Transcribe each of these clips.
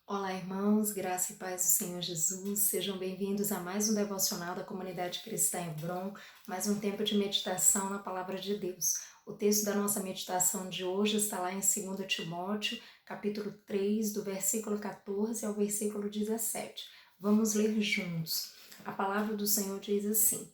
Olá, irmãos, graça e paz do Senhor Jesus, sejam bem-vindos a mais um devocional da comunidade cristã Hebron, mais um tempo de meditação na palavra de Deus. O texto da nossa meditação de hoje está lá em 2 Timóteo, capítulo 3, do versículo 14 ao versículo 17. Vamos ler juntos. A palavra do Senhor diz assim: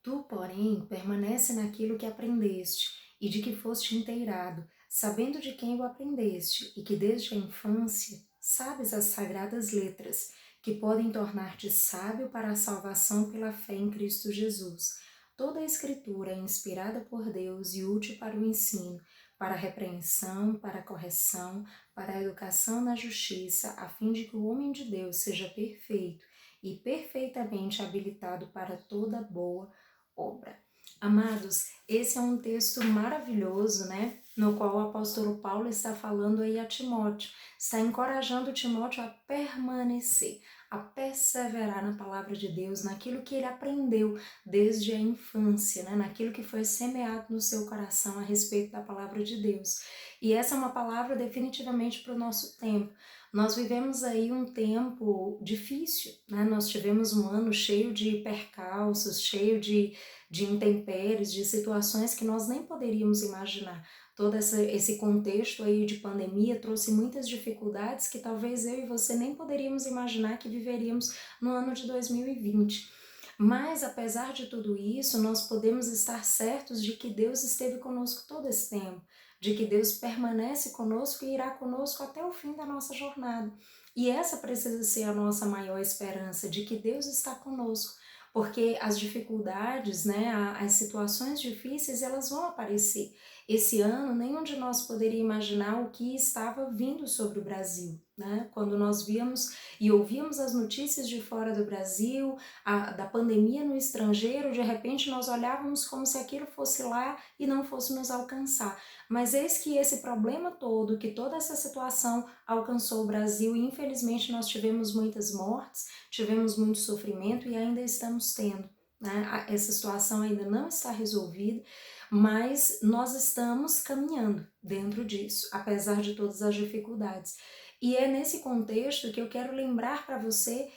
Tu, porém, permanece naquilo que aprendeste e de que foste inteirado, sabendo de quem o aprendeste e que desde a infância sabes as sagradas letras, que podem tornar-te sábio para a salvação pela fé em Cristo Jesus. Toda a Escritura é inspirada por Deus e útil para o ensino, para a repreensão, para a correção, para a educação na justiça, a fim de que o homem de Deus seja perfeito e perfeitamente habilitado para toda boa obra. Amados, esse é um texto maravilhoso, né? No qual o apóstolo Paulo está falando aí a Timóteo, está encorajando Timóteo a permanecer, a perseverar na palavra de Deus, naquilo que ele aprendeu desde a infância, né? Naquilo que foi semeado no seu coração a respeito da palavra de Deus. E essa é uma palavra definitivamente para o nosso tempo. Nós vivemos aí um tempo difícil, né? Nós tivemos um ano cheio de percalços, cheio de intempéries, de situações que nós nem poderíamos imaginar. Todo esse contexto aí de pandemia trouxe muitas dificuldades que talvez eu e você nem poderíamos imaginar que viveríamos no ano de 2020. Mas, apesar de tudo isso, nós podemos estar certos de que Deus esteve conosco todo esse tempo, de que Deus permanece conosco e irá conosco até o fim da nossa jornada. E essa precisa ser a nossa maior esperança, de que Deus está conosco, porque as dificuldades, né, as situações difíceis, elas vão aparecer. Esse ano, nenhum de nós poderia imaginar o que estava vindo sobre o Brasil, né? Quando nós víamos e ouvíamos as notícias de fora do Brasil, da pandemia no estrangeiro, de repente nós olhávamos como se aquilo fosse lá e não fosse nos alcançar. Mas eis que esse problema todo, que toda essa situação alcançou o Brasil e infelizmente nós tivemos muitas mortes, tivemos muito sofrimento e ainda estamos tendo, né? Essa situação ainda não está resolvida, mas nós estamos caminhando dentro disso, apesar de todas as dificuldades. E é nesse contexto que eu quero lembrar para você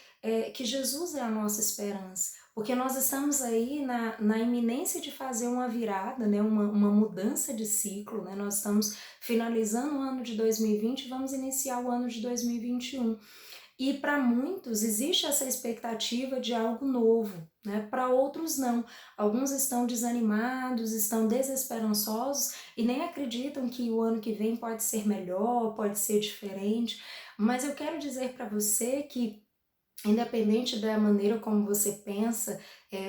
que Jesus é a nossa esperança, porque nós estamos aí na iminência de fazer uma virada, né, uma mudança de ciclo, né, nós estamos finalizando o ano de 2020 e vamos iniciar o ano de 2021. E para muitos existe essa expectativa de algo novo, né? Para outros não. Alguns estão desanimados, estão desesperançosos e nem acreditam que o ano que vem pode ser melhor, pode ser diferente. Mas eu quero dizer para você que independente da maneira como você pensa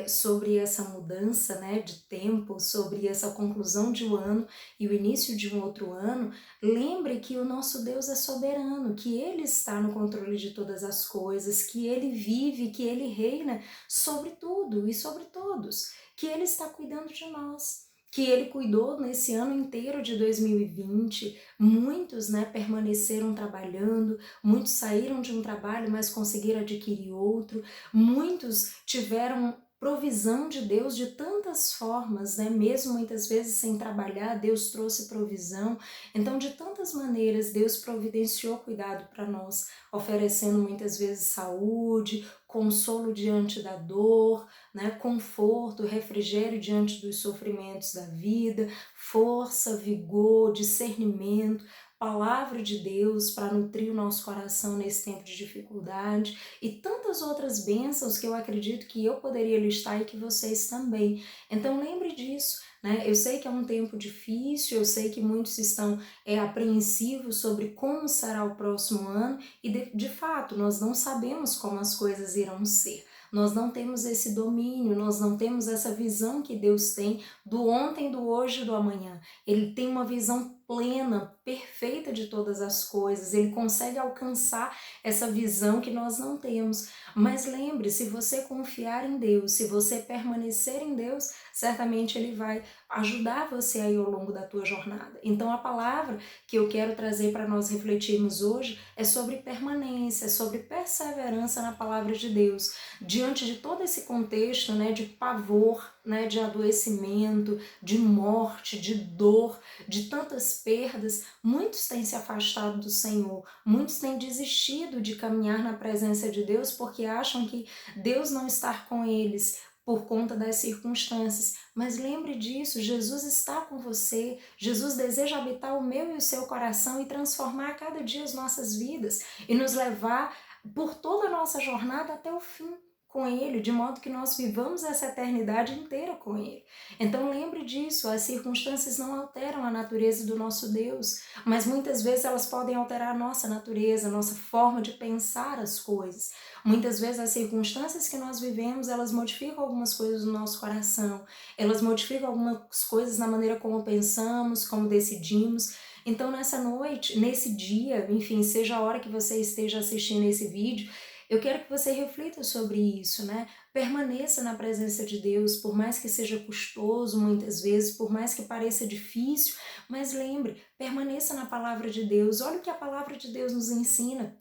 sobre essa mudança, né, de tempo, sobre essa conclusão de um ano e o início de um outro ano, lembre que o nosso Deus é soberano, que Ele está no controle de todas as coisas, que Ele vive, que Ele reina sobre tudo e sobre todos, que Ele está cuidando de nós, que Ele cuidou nesse ano inteiro de 2020, muitos, né, permaneceram trabalhando, muitos saíram de um trabalho, mas conseguiram adquirir outro. Muitos tiveram provisão de Deus de tantas formas, né? Mesmo muitas vezes sem trabalhar, Deus trouxe provisão. Então, de tantas maneiras, Deus providenciou cuidado para nós, oferecendo muitas vezes saúde, consolo diante da dor, né? Conforto, refrigério diante dos sofrimentos da vida, força, vigor, discernimento, palavra de Deus para nutrir o nosso coração nesse tempo de dificuldade e tantas outras bênçãos que eu acredito que eu poderia listar e que vocês também. Então lembre disso, né? Eu sei que é um tempo difícil, eu sei que muitos estão apreensivos sobre como será o próximo ano e de fato nós não sabemos como as coisas irão ser. Nós não temos esse domínio, nós não temos essa visão que Deus tem do ontem, do hoje e do amanhã. Ele tem uma visão plena, perfeita de todas as coisas, ele consegue alcançar essa visão que nós não temos. Mas lembre, se você confiar em Deus, se você permanecer em Deus, certamente Ele vai ajudar você aí ao longo da tua jornada. Então a palavra que eu quero trazer para nós refletirmos hoje é sobre permanência, é sobre perseverança na palavra de Deus, diante de todo esse contexto, né, de pavor, né, de adoecimento, de morte, de dor, de tantas perdas, muitos têm se afastado do Senhor, muitos têm desistido de caminhar na presença de Deus porque acham que Deus não está com eles por conta das circunstâncias. Mas lembre disso, Jesus está com você, Jesus deseja habitar o meu e o seu coração e transformar a cada dia as nossas vidas e nos levar por toda a nossa jornada até o fim com Ele, de modo que nós vivamos essa eternidade inteira com Ele. Então lembre disso, as circunstâncias não alteram a natureza do nosso Deus, mas muitas vezes elas podem alterar a nossa natureza, a nossa forma de pensar as coisas. Muitas vezes as circunstâncias que nós vivemos, elas modificam algumas coisas no nosso coração, elas modificam algumas coisas na maneira como pensamos, como decidimos. Então nessa noite, nesse dia, enfim, seja a hora que você esteja assistindo esse vídeo, eu quero que você reflita sobre isso, né? Permaneça na presença de Deus, por mais que seja custoso muitas vezes, por mais que pareça difícil, mas lembre, permaneça na palavra de Deus. Olha o que a palavra de Deus nos ensina.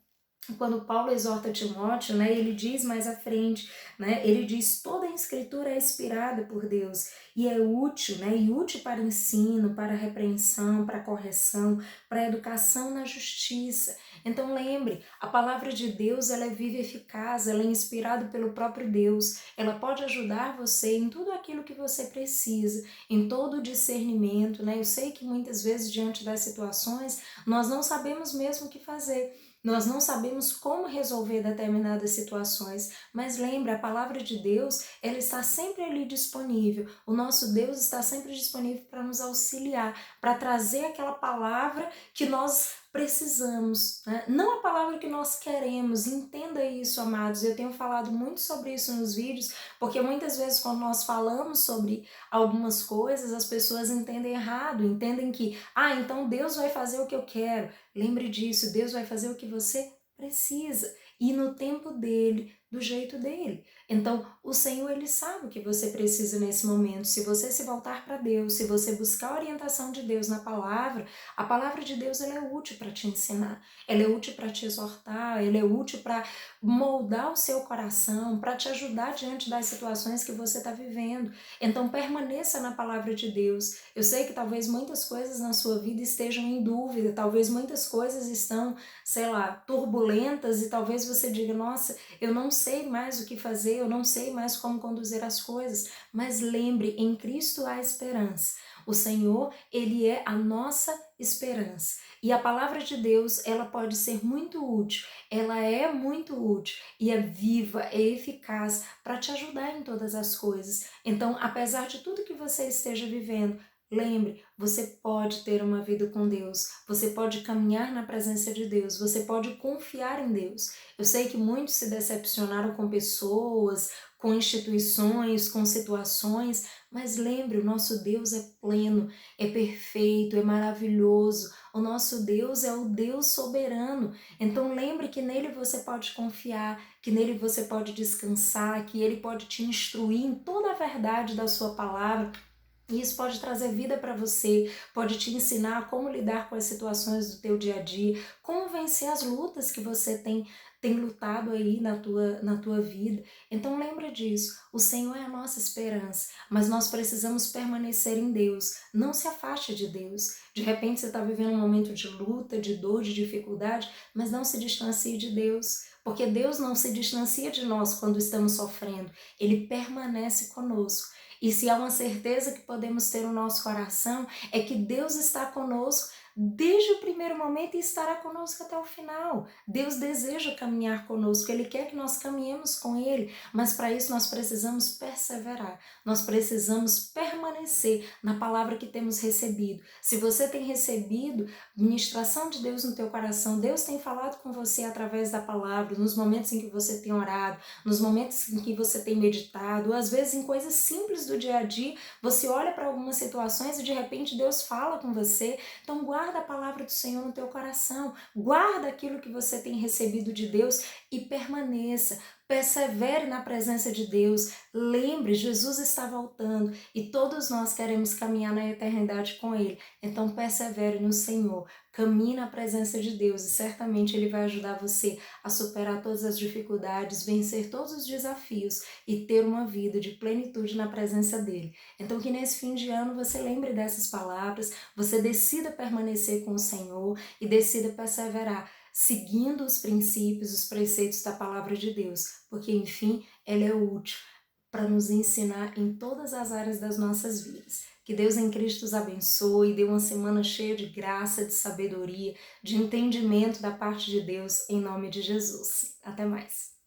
Quando Paulo exorta Timóteo, né, ele diz mais à frente, né, ele diz: toda a escritura é inspirada por Deus e é útil, né, e útil para ensino, para repreensão, para correção, para educação na justiça. Então lembre, a palavra de Deus, ela é viva e eficaz, ela é inspirada pelo próprio Deus, ela pode ajudar você em tudo aquilo que você precisa, em todo o discernimento, né? Eu sei que muitas vezes diante das situações nós não sabemos mesmo o que fazer. Nós não sabemos como resolver determinadas situações, mas lembra, a palavra de Deus, ela está sempre ali disponível. O nosso Deus está sempre disponível para nos auxiliar, para trazer aquela palavra que nós precisamos, né? Não a palavra que nós queremos. Entenda isso, amados. Eu tenho falado muito sobre isso nos vídeos, porque muitas vezes quando nós falamos sobre algumas coisas, as pessoas entendem errado, entendem que, então Deus vai fazer o que eu quero. Lembre disso, Deus vai fazer o que você precisa e no tempo dele, do jeito dele. Então, o Senhor, ele sabe o que você precisa nesse momento. Se você se voltar para Deus, se você buscar a orientação de Deus na palavra, a palavra de Deus, ela é útil para te ensinar, ela é útil para te exortar, ela é útil para moldar o seu coração, para te ajudar diante das situações que você está vivendo. Então, permaneça na palavra de Deus. Eu sei que talvez muitas coisas na sua vida estejam em dúvida, talvez muitas coisas estão, sei lá, turbulentas e talvez você diga: nossa, eu não sei mais o que fazer, eu não sei mais como conduzir as coisas. Mas lembre, em Cristo há esperança. O Senhor, ele é a nossa esperança. E a palavra de Deus, ela pode ser muito útil, ela é muito útil e é viva, é eficaz para te ajudar em todas as coisas. Então, apesar de tudo que você esteja vivendo, lembre, você pode ter uma vida com Deus, você pode caminhar na presença de Deus, você pode confiar em Deus. Eu sei que muitos se decepcionaram com pessoas, com instituições, com situações, mas lembre, o nosso Deus é pleno, é perfeito, é maravilhoso. O nosso Deus é o Deus soberano. Então lembre que nele você pode confiar, que nele você pode descansar, que ele pode te instruir em toda a verdade da sua palavra. E isso pode trazer vida para você, pode te ensinar como lidar com as situações do teu dia a dia, como vencer as lutas que você tem lutado aí na tua vida. Então lembra disso, o Senhor é a nossa esperança, mas nós precisamos permanecer em Deus. Não se afaste de Deus. De repente você está vivendo um momento de luta, de dor, de dificuldade, mas não se distancie de Deus. Porque Deus não se distancia de nós quando estamos sofrendo, Ele permanece conosco. E se há uma certeza que podemos ter no nosso coração, é que Deus está conosco desde o primeiro momento e estará conosco até o final. Deus deseja caminhar conosco, Ele quer que nós caminhemos com Ele, mas para isso nós precisamos perseverar, nós precisamos permanecer na palavra que temos recebido. Se você tem recebido ministração de Deus no teu coração, Deus tem falado com você através da palavra, nos momentos em que você tem orado, nos momentos em que você tem meditado, ou às vezes em coisas simples do dia a dia, você olha para algumas situações e de repente Deus fala com você. Então guarda a palavra do Senhor no teu coração, guarda aquilo que você tem recebido de Deus e permaneça. Persevere na presença de Deus. Lembre, Jesus está voltando e todos nós queremos caminhar na eternidade com Ele. Então persevere no Senhor, caminhe na presença de Deus e certamente Ele vai ajudar você a superar todas as dificuldades, vencer todos os desafios e ter uma vida de plenitude na presença dEle. Então que nesse fim de ano você lembre dessas palavras, você decida permanecer com o Senhor e decida perseverar, seguindo os princípios, os preceitos da palavra de Deus, porque enfim, ela é útil para nos ensinar em todas as áreas das nossas vidas. Que Deus em Cristo os abençoe, dê uma semana cheia de graça, de sabedoria, de entendimento da parte de Deus, em nome de Jesus. Até mais.